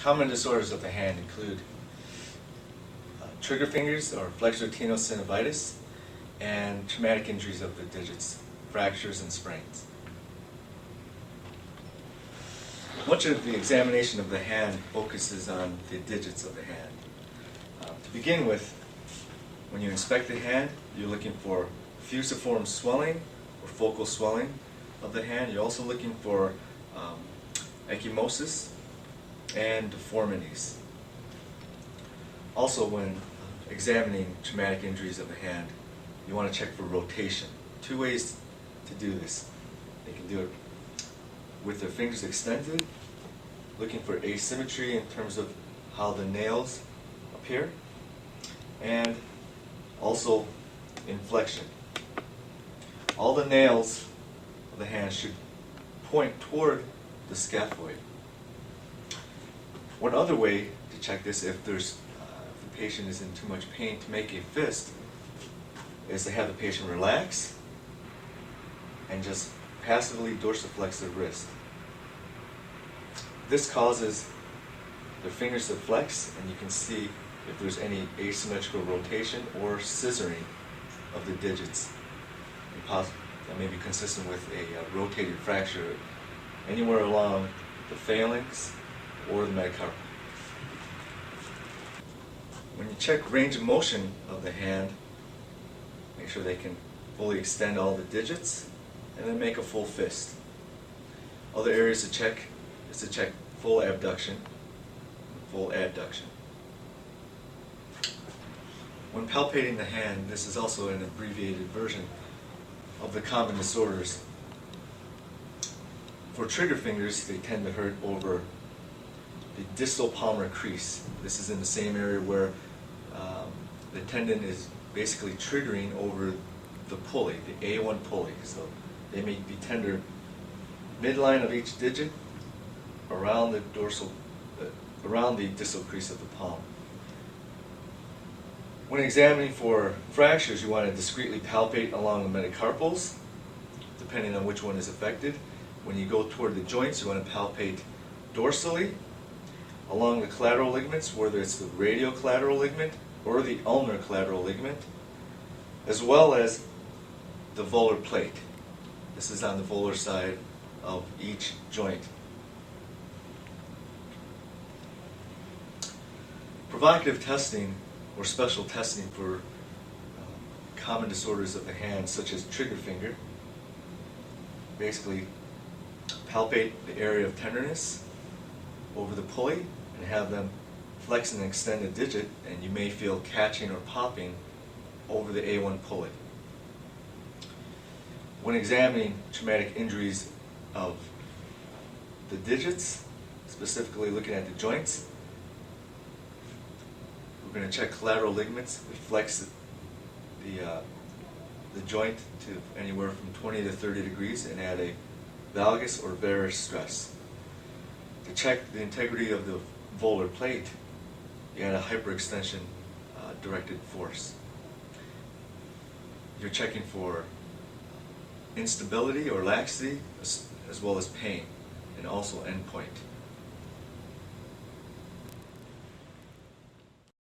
Common disorders of the hand include trigger fingers or flexor tenosynovitis and traumatic injuries of the digits, fractures and sprains. Much of the examination of the hand focuses on the digits of the hand. To begin with, when you inspect the hand, you're looking for fusiform swelling or focal swelling of the hand. You're also looking for ecchymosis and deformities. Also, when examining traumatic injuries of the hand, you want to check for rotation. Two ways to do this. They can do it with their fingers extended, looking for asymmetry in terms of how the nails appear, and also inflection. All the nails of the hand should point toward the scaphoid. One other way to check this, if the patient is in too much pain to make a fist, is to have the patient relax and just passively dorsiflex their wrist. This causes the fingers to flex, and you can see if there's any asymmetrical rotation or scissoring of the digits. That may be consistent with a rotated fracture anywhere along the phalanx or the metacarpal. When you check range of motion of the hand, make sure they can fully extend all the digits and then make a full fist. Other areas to check is to check full abduction, full adduction. When palpating the hand, this is also an abbreviated version of the common disorders. For trigger fingers, they tend to hurt over the distal palmar crease. This is in the same area where the tendon is basically triggering over the pulley, the A1 pulley. So they may be tender midline of each digit around the distal crease of the palm. When examining for fractures, you want to discretely palpate along the metacarpals, depending on which one is affected. When you go toward the joints, you want to palpate dorsally along the collateral ligaments, whether it's the radiocollateral ligament or the ulnar collateral ligament, as well as the volar plate. This is on the volar side of each joint. Provocative testing or special testing for common disorders of the hand, such as trigger finger, basically palpate the area of tenderness over the pulley and have them flex and extend a digit, and you may feel catching or popping over the A1 pulley. When examining traumatic injuries of the digits, specifically looking at the joints, we're going to check collateral ligaments. We flex the joint to anywhere from 20 to 30 degrees and add a valgus or varus stress. To check the integrity of the volar plate, you add a hyperextension directed force. You're checking for instability or laxity as well as pain, and also endpoint.